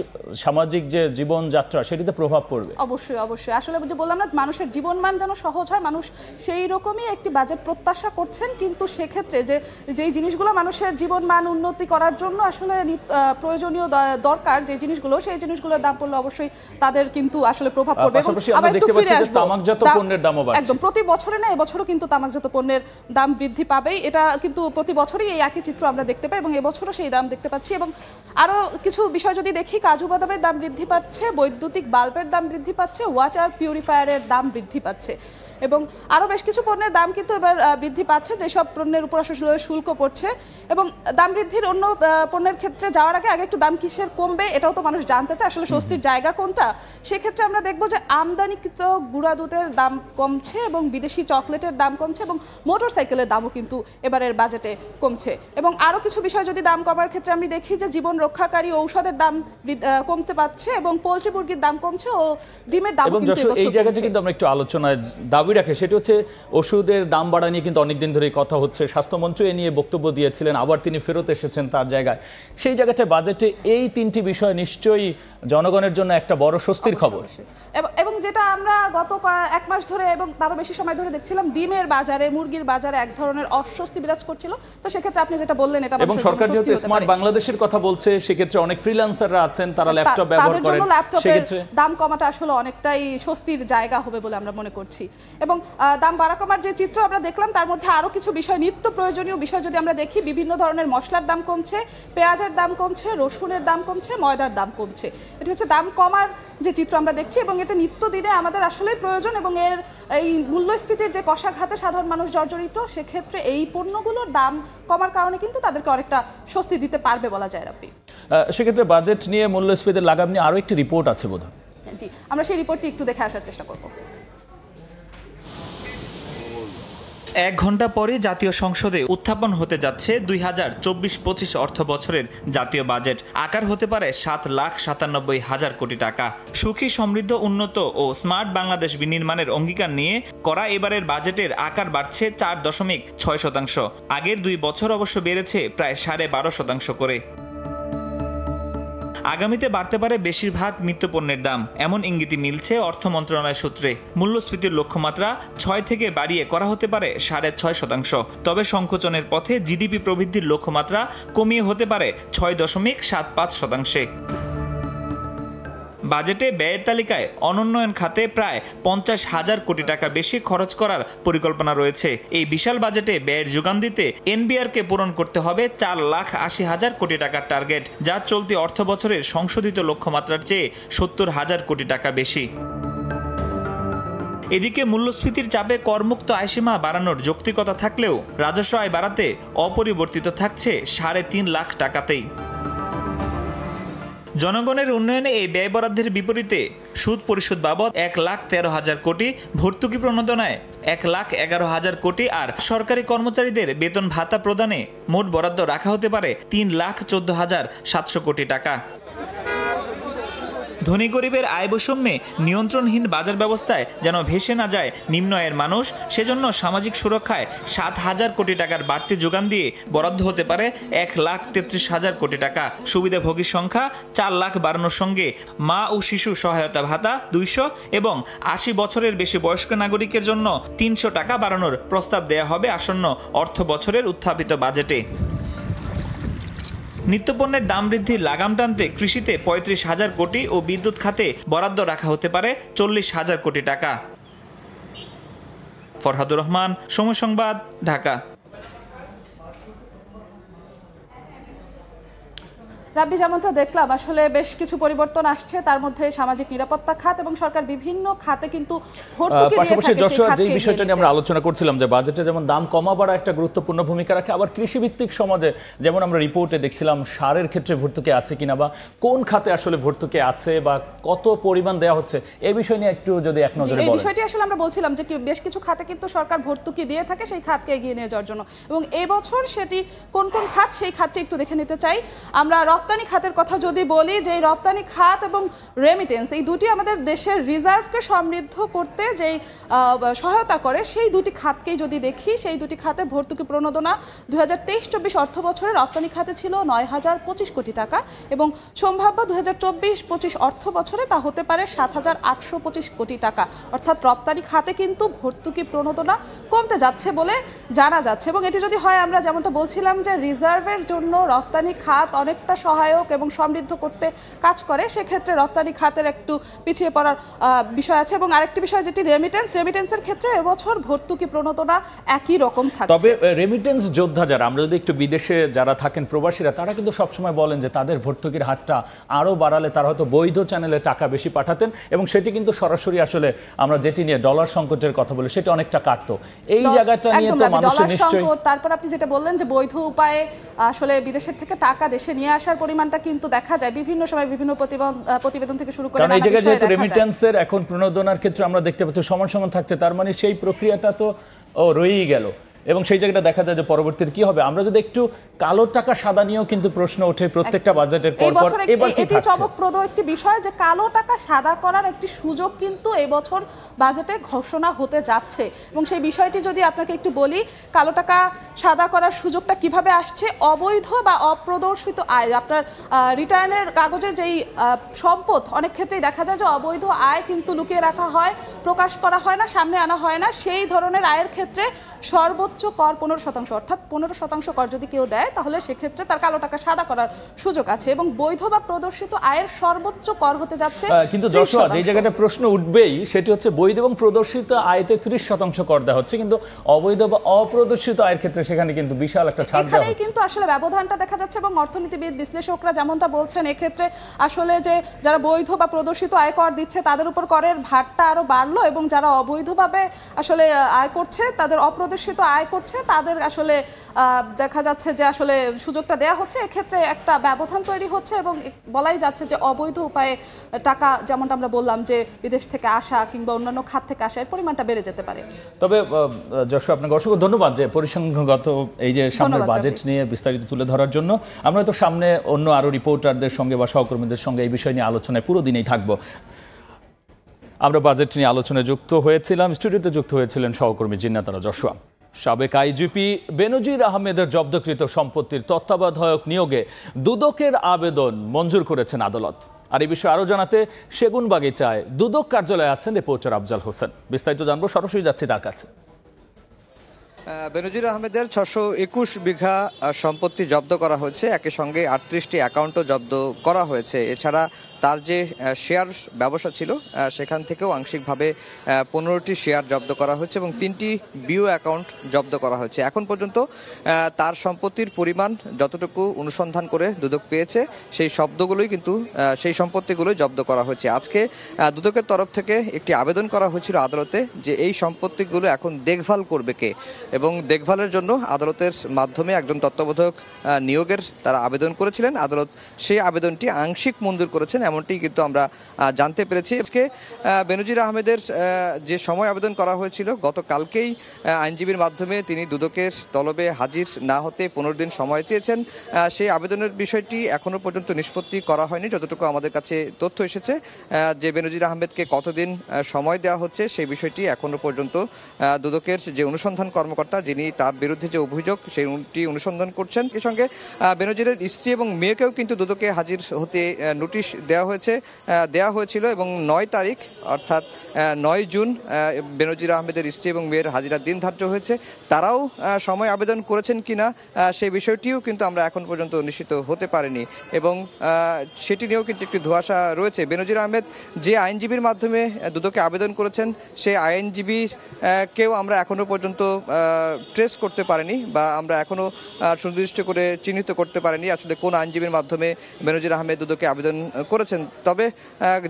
সামাজিক যে জীবনযাত্রা সেটিতে প্রভাব পড়বে। অবশ্যই অবশ্যই, আসলে যে বললাম না, মানুষের জীবনমান যেন সহজ হয়, মানুষ সেই রকমই একটি বাজেট প্রত্যাশা করছেন। কিন্তু সেক্ষেত্রে যেই জিনিসগুলো মানুষের জীবনমান উন্নতি করার জন্য আসলে প্রয়োজনীয় দরকার যে জিনিসগুলো, সেই জিনিসগুলোর দাম পড়লে অবশ্যই তাদের কিন্তু আসলে প্রভাব পড়বে। আবার একটু ফিরে আসবো, তামাকজাত পণ্যের দামও বাড়ছে। একদম, প্রতি বছরে না, এবছরও কিন্তু তামাকজাত পণ্যের দাম বৃদ্ধি পাবেই। এটা কিন্তু প্রতি বছরই এই একই চিত্র আমরা দেখতে পাই এবং এবছরও সেই দাম দেখতে পাচ্ছি। এবং আরও কিছু বিষয় যদি দেখি, কাজু বাদামের দাম বৃদ্ধি পাচ্ছে, বৈদ্যুতিক বাল্বের দাম বৃদ্ধি পাচ্ছে, ওয়াটার পিউরিফায়ারের দাম বৃদ্ধি পাচ্ছে, এবং আরও বেশ কিছু পণ্যের দাম কিন্তু এবার বৃদ্ধি পাচ্ছে, যেসব পণ্যের উপর আসলে শুল্ক পড়ছে। এবং দাম বৃদ্ধির অন্য পণ্যের ক্ষেত্রে যাওয়ার আগে একটু দাম কিসের কমবে এটাও তো মানুষ জানতে চায়, আসলে স্বস্তির জায়গা কোনটা। সেক্ষেত্রে আমরা দেখব যে আমদানিকৃত গুঁড়া দুধের দাম কমছে এবং বিদেশি চকলেটের দাম কমছে, এবং মোটরসাইকেলের দামও কিন্তু এবারের বাজেটে কমছে। এবং আরও কিছু বিষয় যদি দাম কমার ক্ষেত্রে আমি দেখি যে জীবন রক্ষাকারী ঔষধের দাম কমতে পারছে, এবং পোলট্রি মুরগির দাম কমছে, ও ডিমের দাম কিন্তু এই জায়গাতে কিন্তু আমরা একটু আলোচনায় দাবি দাবি রাখে, সেটি হচ্ছে ওষুধের দাম বাড়া নিয়ে কিন্তু অনেকদিন ধরেই কথা হচ্ছে। স্বাস্থ্যমন্ত্রী এ নিয়ে বক্তব্য দিয়েছিলেন, আবার তিনি ফেরত এসেছেন তার জায়গায়। সেই জায়গাটায় বাজেটে এই তিনটি বিষয় নিশ্চয়ই জনগণের জন্য একটা বড় স্বস্তির খবর। এবং যেটা আমরা গত এক মাস ধরে এবং তারও বেশি সময় ধরে দেখছিলাম, ডিমের বাজারে, মুরগির বাজারে এক ধরনের অস্বস্তি বিরাজ করছিল। তো সেক্ষেত্রে আপনি যেটা বললেন, এটা এবং সরকার যেহেতু স্মার্ট বাংলাদেশের কথা বলছে, সেক্ষেত্রে অনেক ফ্রিল্যান্সাররা আছেন, তারা ল্যাপটপ ব্যবহার করেন, সেক্ষেত্রে দাম কমাটা আসলে অনেকটাই স্বস্তির জায়গা হবে বলে আমরা মনে করছি। এবং দাম বাড়া কমার যে চিত্র আমরা দেখলাম, তার মধ্যে আরও কিছু বিষয়, নিত্য প্রয়োজনীয় বিষয় যদি আমরা দেখি, বিভিন্ন ধরনের মশলার দাম কমছে, পেঁয়াজের দাম কমছে, রসুনের দাম কমছে, ময়দার দাম কমছে। এটি হচ্ছে দাম কমার যে চিত্র আমরা দেখছি, এবং এটা নিত্যদিনে আমাদের আসলেই প্রয়োজন। এবং এই মূল্যস্ফীতির যে কষাঘাতে সাধারণ মানুষ জর্জরিত, সেক্ষেত্রে এই পণ্যগুলোর দাম কমার কারণে কিন্তু তাদেরকে অনেকটা স্বস্তি দিতে পারবে বলা যায়। রাব্বি, সেক্ষেত্রে বাজেট নিয়ে মূল্যস্ফীতির লাগাম নিয়ে আরও একটি রিপোর্ট আছে বোধহয়। জি, আমরা সেই রিপোর্টটি একটু দেখে আসার চেষ্টা করব। এক ঘন্টা পরে জাতীয় সংসদে উত্থাপন হতে যাচ্ছে 2024-25 অর্থ বছরের জাতীয় বাজেট। আকার হতে পারে 7,97,000 কোটি টাকা। সুখী, সমৃদ্ধ, উন্নত ও স্মার্ট বাংলাদেশ বিনির্মাণের অঙ্গীকার নিয়ে করা এবারের বাজেটের আকার বাড়ছে 4.6%। আগের 2 বছর অবশ্য বেড়েছে প্রায় 12.5% করে। আগামীতে বাড়তে পারে বেশিরভাগ নিত্যপণ্যের দাম, এমন ইঙ্গিতই মিলছে অর্থ মন্ত্রণালয় সূত্রে। মূল্যস্ফীতির লক্ষ্যমাত্রা 6 থেকে বাড়িয়ে করা হতে পারে 6.5%। তবে সংকোচনের পথে জিডিপি প্রবৃদ্ধির লক্ষ্যমাত্রা কমিয়ে হতে পারে 6.75%। বাজেটে ব্যয়ের তালিকায় অনুন্নয়ন খাতে প্রায় 50,000 কোটি টাকা বেশি খরচ করার পরিকল্পনা রয়েছে। এই বিশাল বাজেটে ব্যয়ের যোগান দিতে এনবিআরকে পূরণ করতে হবে 4,80,000 কোটি টাকার টার্গেট, যা চলতি অর্থ বছরের সংশোধিত লক্ষ্যমাত্রার চেয়ে 70,000 কোটি টাকা বেশি। এদিকে মূল্যস্ফীতির চাপে করমুক্ত আয়সীমা বাড়ানোর যৌক্তিকতা থাকলেও রাজস্ব আয় বাড়াতে অপরিবর্তিত থাকছে 3.5 লাখ টাকাতেই। জনগণের উন্নয়নে এই ব্যয় বরাদ্দের বিপরীতে সুদ পরিশোধ বাবদ 1,13,000 কোটি, ভর্তুকি প্রণোদনায় 1,11,000 কোটি আর সরকারি কর্মচারীদের বেতন ভাতা প্রদানে মোট বরাদ্দ রাখা হতে পারে 3,14,700 কোটি টাকা। ধনী গরিবের আয় বৈষম্যে নিয়ন্ত্রণহীন বাজার ব্যবস্থায় যেন ভেসে না যায় নিম্ন আয়ের মানুষ, সেজন্য সামাজিক সুরক্ষায় 7,000 কোটি টাকার বাড়তি যোগান দিয়ে বরাদ্দ হতে পারে 1,33,000 কোটি টাকা। সুবিধাভোগীর সংখ্যা 4 লাখ বাড়ানোর সঙ্গে মা ও শিশু সহায়তা ভাতা 200 এবং 80 বছরের বেশি বয়স্ক নাগরিকের জন্য 300 টাকা বাড়ানোর প্রস্তাব দেয়া হবে আসন্ন অর্থ বছরের উত্থাপিত বাজেটে। নিত্যপণ্যের দাম বৃদ্ধির লাগাম টানতে কৃষিতে 35,000 কোটি ও বিদ্যুৎ খাতে বরাদ্দ রাখা হতে পারে 40,000 কোটি টাকা। ফরহাদুর রহমান, সময় সংবাদ, ঢাকা। রাব্বি, যেমনটা দেখলাম আসলে বেশ কিছু পরিবর্তন আসছে, তার মধ্যে সামাজিক নিরাপত্তা খাত এবং সরকার বিভিন্ন খাতে কিন্তু ভর্তুকি দিয়ে থাকে। যে বিষয়টা নিয়ে আমরা আলোচনা করছিলাম যে বাজেটে যেমন দাম কমা বাড়া একটা গুরুত্বপূর্ণ ভূমিকা রাখে, আবার কৃষিভিত্তিক সমাজে যেমন আমরা রিপোর্টে দেখছিলাম সারের ক্ষেত্রে ভর্তুকি আছে কিনা বা কোন খাতে আসলে ভর্তুকি আছে বা কত পরিমাণ দেওয়া হচ্ছে, এই বিষয় নিয়ে একটু যদি এক নজরে বলেন। এই বিষয়টি আসলে আমরা বলছিলাম যে বেশ কিছু খাতে কিন্তু সরকার ভর্তুকি দিয়ে থাকে সেই খাতকে এগিয়ে নিয়ে যাওয়ার জন্য, এবং এবছর সেটি কোন কোন খাত সেই খাতটি একটু দেখে নিতে চাই। আমরা রপ্তানি খাতের কথা যদি বলি, যে রপ্তানি খাত এবং রেমিটেন্স এই দুটি আমাদের দেশের রিজার্ভকে সমৃদ্ধ করতে যেই সহায়তা করে, সেই দুটি খাতকেই যদি দেখি, সেই দুটি খাতে ভর্তুকি প্রণোদনা 2023-24 অর্থ বছরে রপ্তানি খাতে ছিল 9,025 কোটি টাকা এবং সম্ভাব্য 2024-25 অর্থ বছরে তা হতে পারে 7,825 কোটি টাকা। অর্থাৎ রপ্তানি খাতে কিন্তু ভর্তুকি প্রণোদনা কমতে যাচ্ছে বলে জানা যাচ্ছে, এবং এটি যদি হয়, আমরা যেমনটা বলছিলাম যে রিজার্ভের জন্য রপ্তানি খাত অনেকটা সহায়ক এবং সমৃদ্ধ করতে কাজ করে, সেক্ষেত্রে রপ্তানি খাতের একটু পিছিয়ে পড়ার বিষয় আছে। এবং আরেকটি বিষয় যেটি রেমিটেন্সের ক্ষেত্রে এবছর ভর্তুকি প্রণোদনা একই রকম থাকছে। তবে রেমিটেন্স যোদ্ধা যারা, আমরা যদি একটু বিদেশে যারা থাকেন প্রবাসীরা, তারা কিন্তু সবসময় বলেন যে তাদের ভর্তুকির হারটা আরও বাড়ালে তারা হয়তো বৈধ চ্যানেলে টাকা বেশি পাঠাতেন, এবং সেটি কিন্তু সরাসরি আসলে আমরা যেটি নিয়ে ডলার সংকটের কথা বলি সেটা অনেকটা কাটতো। এই জায়গাটা নিয়ে তো মানুষের নিশ্চয়ই, তারপর আপনি যেটা বললেন যে বৈধ উপায়ে আসলে বিদেশের থেকে টাকা দেশে নিয়ে আসার পরিমাণটা কিন্তু দেখা যায় বিভিন্ন সময় বিভিন্ন প্রতিবেদন থেকে শুরু করে। কারণ এই জায়গায় যেহেতু রেমিটেন্সের এখন প্রণোদনার ক্ষেত্রে আমরা দেখতে পাচ্ছি সমান সমান থাকছে, তার মানে সেই প্রক্রিয়াটা তো রয়েই গেল। এবং সেই জায়গাটা দেখা যায় যে পরবর্তীতে কি হবে। আমরা যদি একটু কালো টাকা সাদা নিয়েও কিন্তু প্রশ্ন ওঠে প্রত্যেকটা বাজেটের পর পর, এবার কি এটি চমকপ্রদ একটি বিষয় যে কালো টাকা সাদা করার একটি সুযোগ কিন্তু এবছর বাজেটে ঘোষণা হতে যাচ্ছে। এবং সেই বিষয়টি যদি আপনাকে একটু বলি, কালো টাকা সাদা করার সুযোগটা কিভাবে আসছে, অবৈধ বা অপ্রদর্শিত আয়, আপনার রিটার্নের কাগজে যেই সম্পদ অনেক ক্ষেত্রেই দেখা যায় যে অবৈধ আয় কিন্তু লুকিয়ে রাখা হয়, প্রকাশ করা হয় না, সামনে আনা হয় না, সেই ধরনের আয়ের ক্ষেত্রে সর্বোচ্চ কর 15%, অর্থাৎ 15% কর যদি কেউ দেয় তাহলে সেক্ষেত্রে তার কালো টাকা সাদা করার সুযোগ আছে। এবং বৈধ বা প্রদর্শিত আয়ের সর্বোচ্চ কর হতে যাচ্ছে। কিন্তু যশোয়া, যে জায়গাটা প্রশ্ন উঠবেই সেটি হচ্ছে বৈধ এবং প্রদর্শিত আয়তে 30% কর দেওয়া হচ্ছে, কিন্তু অবৈধ বা অপ্রদর্শিত আয়ের ক্ষেত্রে সেখানে কিন্তু বিশাল একটা ছাড় দেওয়া হচ্ছে। কিন্তু আসলে ব্যবধানটা দেখা যাচ্ছে এবং অর্থনীতিবিদ বিশ্লেষকরা যেমনটা বলছেন, এক্ষেত্রে আসলে যে যারা বৈধ বা প্রদর্শিত আয় কর দিচ্ছে তাদের উপর করের ভারটা আরো বাড়লো, এবং যারা অবৈধভাবে আসলে আয় করছে, তাদের অপ্রদর্শিত আয় করছে, তাদের আসলে দেখা যাচ্ছে যে আসলে সুযোগটা দেয়া হচ্ছে। এক্ষেত্রে একটা ব্যবধান তৈরি হচ্ছে এবং বলাই যাচ্ছে যে অবৈধ উপায়ে টাকা, যেমনটা আমরা বললাম যে বিদেশ থেকে আসা কিংবা অন্যান্য খাত থেকে আসা, এর পরিমাণটা বেড়ে যেতে পারে। তবে যশোর, আপনাকে অসংখ্য ধন্যবাদ যে পরিসংখ্যানগত এই যে সামনের বাজেট নিয়ে বিস্তারিত তুলে ধরার জন্য। আমরা তো সামনে অন্য আরো রিপোর্টারদের সঙ্গে বা সহকর্মীদের সঙ্গে এই বিষয় নিয়ে আলোচনায় পুরো দিনেই থাকবো। আমরা বাজেট নিয়ে আলোচনায় যুক্ত হয়েছিলাম, স্টুডিওতে যুক্ত হয়েছিলেন সহকর্মী জিন্নাতারা যশোয়া। সাবেক আইজিপি বেনজির আহমেদের জব্দকৃত সম্পত্তির তত্ত্বাবধায়ক নিয়োগে দুদকের আবেদন মঞ্জুর করেছেন আদালত। আর এই বিষয়ে আরো জানাতে সেগুনবাগিচায় দুদক কার্যালয়ে আছেন রিপোর্টার আফজাল হোসেন। বিস্তারিত জানবো, সরাসরি যাচ্ছি তার কাছে। বেনজির আহমেদের 621 বিঘা সম্পত্তি জব্দ করা হয়েছে, একই সঙ্গে 38টি অ্যাকাউন্টও জব্দ করা হয়েছে। এছাড়া তার যে শেয়ার ব্যবসা ছিল সেখান থেকেও আংশিকভাবে 15টি শেয়ার জব্দ করা হয়েছে এবং 3টি বিও অ্যাকাউন্ট জব্দ করা হয়েছে। এখন পর্যন্ত তার সম্পত্তির পরিমাণ যতটুকু অনুসন্ধান করে দুদক পেয়েছে সেই সেই সম্পত্তিগুলোই জব্দ করা হয়েছে। আজকে দুদকের তরফ থেকে একটি আবেদন করা হয়েছিল আদালতে যে এই সম্পত্তিগুলো এখন দেখভাল করবে কে, এবং দেখভালের জন্য আদালতের মাধ্যমে একজন তত্ত্বাবধায়ক নিয়োগের তারা আবেদন করেছিলেন। আদালত সেই আবেদনটি আংশিক মঞ্জুর করেছেন, এমনটি কিন্তু আমরা জানতে পেরেছি। আজকে বেনজির আহমেদের যে সময় আবেদন করা হয়েছিল, গতকালকেই আইনজীবীর মাধ্যমে তিনি দুদকের তলবে হাজির না হতে 15 দিন সময় চেয়েছেন। সেই আবেদনের বিষয়টি এখনও পর্যন্ত নিষ্পত্তি করা হয়নি। যতটুকু আমাদের কাছে তথ্য এসেছে যে বেনজির আহমেদকে কতদিন সময় দেওয়া হচ্ছে সেই বিষয়টি এখনও পর্যন্ত দুদকের যে অনুসন্ধান কর্মকর্তা যিনি তার বিরুদ্ধে যে অভিযোগ সেইটি অনুসন্ধান করছেন। এর সঙ্গে বেনজিরের স্ত্রী এবং মেয়েকেও কিন্তু দুদকে হাজির হতে নোটিশ দেওয়া হয়েছিল এবং 9 তারিখ অর্থাৎ 9 জুন বেনজির আহমেদের স্ত্রী এবং মেয়ের হাজিরার দিন ধার্য হয়েছে। তারাও সময় আবেদন করেছেন কিনা সেই বিষয়টিও কিন্তু আমরা এখন পর্যন্ত নিশ্চিত হতে পারিনি এবং সেটি নিয়েও কিন্তু একটি ধোঁয়াশা রয়েছে। বেনজির আহমেদ যে আইনজীবীর মাধ্যমে দুদকে আবেদন করেছেন সেই আইনজীবীর কেউ আমরা এখনও পর্যন্ত ট্রেস করতে পারিনি বা আমরা এখনও সুনির্দিষ্ট করে চিহ্নিত করতে পারিনি আসলে কোন আইনজীবীর মাধ্যমে বেনজির আহমেদ দুদকে আবেদন করেছেন। তবে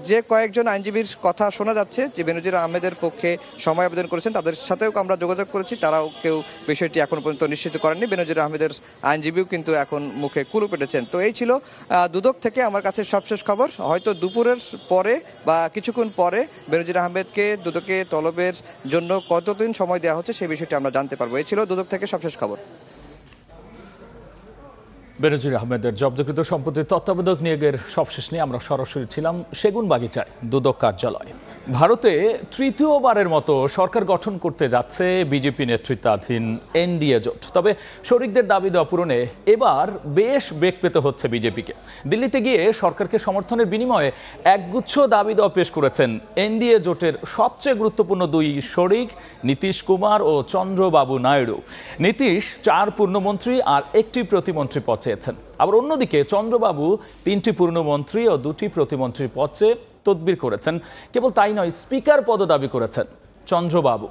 যে কয়েকজন আইনজীবীর কথা শোনা যাচ্ছে যে বেনজির আহমেদের পক্ষে সময় আবেদন করেছেন, তাদের সাথেও আমরা যোগাযোগ করেছি, তারাও কেউ বিষয়টি এখনো পর্যন্ত নিশ্চিত করেননি। বেনজির আহমেদের আইনজীবীও কিন্তু এখন মুখে কুলু পেটেছেন। তো এই ছিল দুদক থেকে আমার কাছে সবশেষ খবর। হয়তো দুপুরের পরে বা কিছুক্ষণ পরে বেনজির আহমেদকে দুদকে তলবের জন্য কতদিন সময় দেওয়া হচ্ছে সেই বিষয়টি আমরা জানতে পারবো। এই ছিল দুদক থেকে সবশেষ খবর। বেনজির আহমেদের জব্দকৃত সম্পত্তির তত্ত্বাবধায়ক নিয়োগের সবশেষ নিয়ে আমরা সরাসরি ছিলাম সেগুনবাগিচায় দুদক কার্যালয়ে। ভারতে তৃতীয়বারের মতো সরকার গঠন করতে যাচ্ছে বিজেপি নেতৃত্বাধীন এনডিএ জোট। তবে শরিকদের দাবি দেওয়া পূরণে এবার বেশ বেগ পেতে হচ্ছে বিজেপিকে। দিল্লিতে গিয়ে সরকারকে সমর্থনের বিনিময়ে একগুচ্ছ দাবি দেওয়া পেশ করেছেন এনডিএ জোটের সবচেয়ে গুরুত্বপূর্ণ দুই শরিক নীতিশ কুমার ও চন্দ্রবাবু নাইডু। নীতিশ 4 পূর্ণমন্ত্রী আর 1টি প্রতিমন্ত্রী পদ চেয়েছেন। আবার অন্যদিকে চন্দ্রবাবু 3টি পূর্ণমন্ত্রী ও 2টি প্রতিমন্ত্রী পদ চেয়ে তদবির করেছেন। কেবল তাই নয়, স্পিকার পদও দাবি করেছেন চন্দ্রবাবু।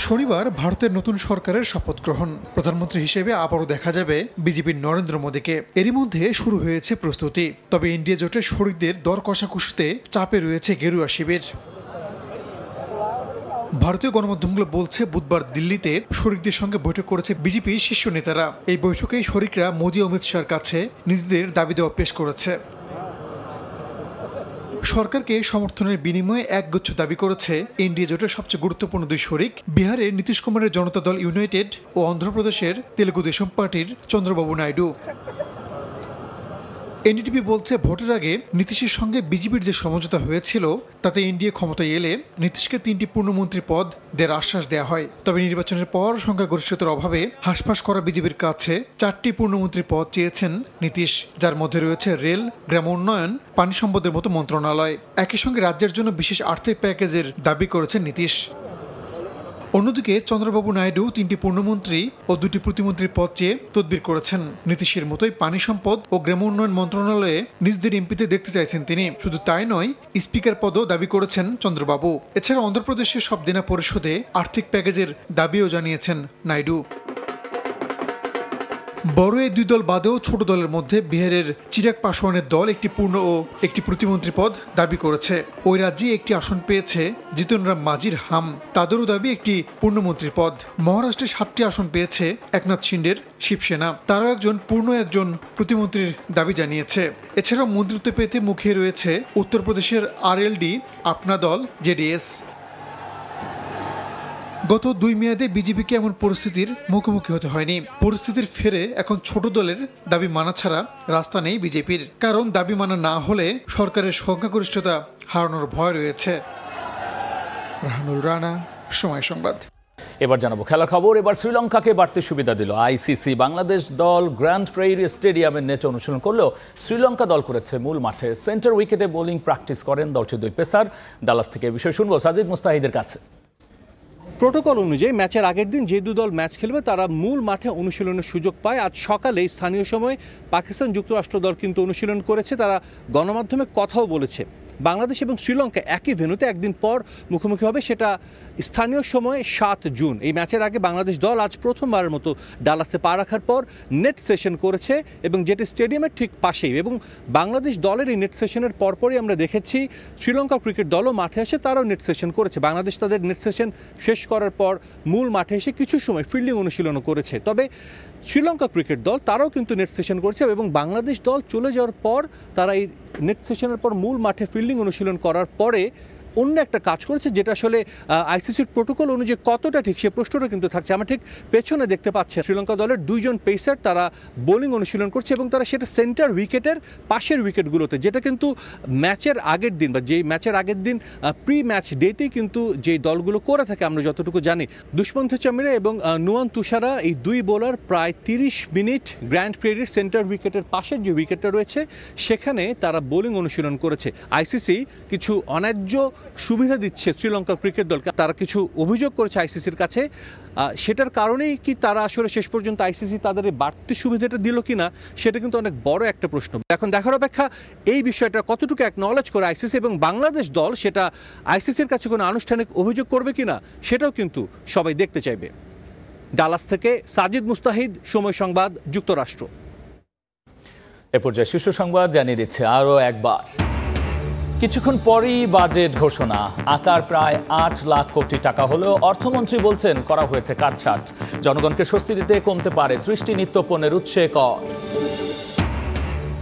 শনিবার ভারতের নতুন সরকারের শপথ গ্রহণ। প্রধানমন্ত্রী হিসেবে আবারও দেখা যাবে বিজেপির নরেন্দ্র মোদীকে। এরই মধ্যে শুরু হয়েছে প্রস্তুতি। তবে এনডিএ জোটের শরিকদের দর কষাকষিতে চাপে রয়েছে গেরুয়া শিবির। ভারতীয় গণমাধ্যমগুলো বলছে বুধবার দিল্লিতে শরিকদের সঙ্গে বৈঠক করেছে বিজেপি শীর্ষ নেতারা। এই বৈঠকেই শরিকরা মোদী অমিত শাহর কাছে নিজেদের দাবি দেওয়া পেশ করেছে। সরকারকে সমর্থনের বিনিময়ে একগুচ্ছ দাবি করেছে এনডিএ জোটের সবচেয়ে গুরুত্বপূর্ণ দুই শরিক বিহারের নীতিশ কুমারের জনতা দল ইউনাইটেড ও অন্ধ্রপ্রদেশের তেলুগু দেশম পার্টির চন্দ্রবাবু নাইডু। এনডিটিভি বলছে ভোটের আগে নীতিশের সঙ্গে বিজেপির যে সমঝোতা হয়েছিল তাতে এনডিএ ক্ষমতায় এলে নীতিশকে 3টি পূর্ণমন্ত্রী পদ দেওয়ার আশ্বাস দেওয়া হয়। তবে নির্বাচনের পর সংখ্যাগরিষ্ঠতার অভাবে হাঁসফাঁস করা বিজেপির কাছে 4টি পূর্ণমন্ত্রী পদ চেয়েছেন নীতিশ, যার মধ্যে রয়েছে রেল, গ্রাম উন্নয়ন, পানি সম্পদের মতো মন্ত্রণালয়। একই সঙ্গে রাজ্যের জন্য বিশেষ আর্থিক প্যাকেজের দাবি করেছেন নীতিশ। অন্যদিকে চন্দ্রবাবু নাইডু 3টি পূর্ণমন্ত্রী ও 2টি প্রতিমন্ত্রীর পদ চেয়ে তদবির করেছেন। নীতিশের মতোই পানি সম্পদ ও গ্রাম উন্নয়ন মন্ত্রণালয়ে নিজদের এমপিতে দেখতে চাইছেন তিনি। শুধু তাই নয়, স্পিকার পদও দাবি করেছেন চন্দ্রবাবু। এছাড়া অন্ধ্রপ্রদেশের সব দেনা পরিশোধে আর্থিক প্যাকেজের দাবিও জানিয়েছেন নাইডু। বড় এই দুই দল বাদেও ছোট দলের মধ্যে বিহারের চিরাগ পাসওয়ানের দল একটি পূর্ণ ও একটি প্রতিমন্ত্রী পদ দাবি করেছে। ওই রাজ্যে একটি আসন পেয়েছে জিতন রাম মাঝির হাম, তাদেরও দাবি একটি পূর্ণমন্ত্রী পদ। মহারাষ্ট্রে 7টি আসন পেয়েছে একনাথ শিন্ডের শিবসেনা, তারাও একজন প্রতিমন্ত্রীর দাবি জানিয়েছে। এছাড়াও মন্ত্রিত্ব পেতে মুখিয়ে রয়েছে উত্তরপ্রদেশের আরএলডি, আপনা দল, জেডিএস। গত 2 মেয়াদে বিজেপিকে এমন পরিস্থিতির মুখোমুখি হতে হয়নি। পরিস্থিতির ফেরে এখন ছোট দলের দাবি মানা ছাড়া রাস্তা নেই বিজেপির, কারণ দাবি মানা না হলে সরকারের সংখ্যাগরিষ্ঠতা হারানোর ভয় রয়েছে। রাহানুল রানা, সময় সংবাদ। এবার জানাবো খেলার খবর। এবার শ্রীলঙ্কাকে বাড়তি সুবিধা দিল আইসিসি। বাংলাদেশ দল গ্র্যান্ড প্রেইরি স্টেডিয়ামের নেটে অনুশীলন করলেও শ্রীলঙ্কা দল করেছে মূল মাঠে। সেন্টার উইকেটে বোলিং প্র্যাকটিস করেন দলটির 2 পেসার। ডালাস থেকে এই বিষয়ে শুনবো সাজিদ মুস্তাহিদের কাছে। প্রোটোকল অনুযায়ী ম্যাচের আগের দিন যে দু দল ম্যাচ খেলবে তারা মূল মাঠে অনুশীলনের সুযোগ পায়। আজ সকালে স্থানীয় সময় পাকিস্তান যুক্তরাষ্ট্র দল কিন্তু অনুশীলন করেছে, তারা গণমাধ্যমে কথাও বলেছে। বাংলাদেশ এবং শ্রীলঙ্কা একই ভেন্যুতে একদিন পর মুখোমুখি হবে, সেটা স্থানীয় সময় 7 জুন। এই ম্যাচের আগে বাংলাদেশ দল আজ প্রথমবারের মতো ডালাসে পা রাখার পর নেট সেশন করেছে, এবং যেটি স্টেডিয়ামের ঠিক পাশেই। এবং বাংলাদেশ দলের এই নেট সেশনের পরপরই আমরা দেখেছি শ্রীলঙ্কা ক্রিকেট দলও মাঠে এসে তারাও নেট সেশন করেছে। বাংলাদেশ তাদের নেট সেশন শেষ করার পর মূল মাঠে এসে কিছু সময় ফিল্ডিং অনুশীলনও করেছে। তবে শ্রীলঙ্কা ক্রিকেট দল তারাও কিন্তু নেট সেশন করেছে, এবং বাংলাদেশ দল চলে যাওয়ার পর তারা এই নেট সেশনের পর মূল মাঠে ফিল্ডিং অনুশীলন করার পরে অন্য একটা কাজ করেছে, যেটা আসলে আইসিসির প্রোটোকল অনুযায়ী কতটা ঠিক সে প্রশ্নটা কিন্তু থাকছে। আমরা ঠিক পেছনে দেখতে পাচ্ছি শ্রীলঙ্কা দলের 2 জন পেসার তারা বোলিং অনুশীলন করছে, এবং তারা সেটা সেন্টার উইকেটের পাশের উইকেটগুলোতে, যেটা কিন্তু ম্যাচের আগের দিন বা যেই ম্যাচের আগের দিন প্রি ম্যাচ ডেতেই কিন্তু যেই দলগুলো করে থাকে আমরা যতটুকু জানি। দুষ্মন্ত চামিরা এবং নুয়ান তুষারা এই 2 বোলার প্রায় 30 মিনিট গ্র্যান্ড প্রেরির সেন্টার উইকেটের পাশের যে উইকেটটা রয়েছে সেখানে তারা বোলিং অনুশীলন করেছে। আইসিসি কিছু অন্যায্য সুবিধা দিচ্ছে শ্রীলঙ্কা ক্রিকেট দলকে, তারা কিছু অভিযোগ করেছে আইসিসির কাছে। সেটার কারণেই কি তারা আসলে শেষ পর্যন্ত আইসিসি তাদের এই বাড়তি সুবিধাটা দিল কিনা, সেটা কিন্তু অনেক বড় একটা প্রশ্ন। এখন দেখার অপেক্ষা এই বিষয়টা কতটুকু অ্যাকনলেজ করে আইসিসি, এবং বাংলাদেশ দল সেটা আইসিসির কাছে কোনো আনুষ্ঠানিক অভিযোগ করবে কিনা সেটাও কিন্তু সবাই দেখতে চাইবে। ডালাস থেকে সাজিদ মুস্তাহিদ, সময় সংবাদ, যুক্তরাষ্ট্র। এ পর্যায়ে শীর্ষ সংবাদ জানিয়ে দিচ্ছে আরও একবার। কিছুক্ষণ পরই বাজেট ঘোষণা, আকার প্রায় 8 লাখ কোটি টাকা হলেও অর্থমন্ত্রী বলছেন করা হয়েছে কাটছাট। জনগণকে স্বস্তি দিতে কমতে পারে 30টি নিত্যপণ্যের উৎসে কর।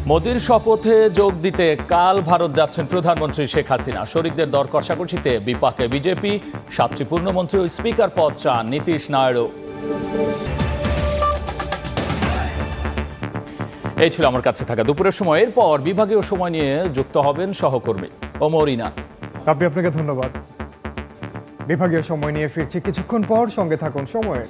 মোদির শপথে যোগ দিতে কাল ভারত যাচ্ছেন প্রধানমন্ত্রী শেখ হাসিনা। শরিকদের দর কষাকষিতে বিপাকে বিজেপি। 7টি পূর্ণমন্ত্রী ও স্পিকার পদ চান নীতিশ নাইডু। এই ছিল আমার কাছে থাকা দুপুরের সময়। এরপর বিভাগীয় সময় নিয়ে যুক্ত হবেন সহকর্মী ওমর ইনা। আপনাকে ধন্যবাদ। বিভাগীয় সময় নিয়ে ফিরছি কিছুক্ষণ পর, সঙ্গে থাকুন সময়ের।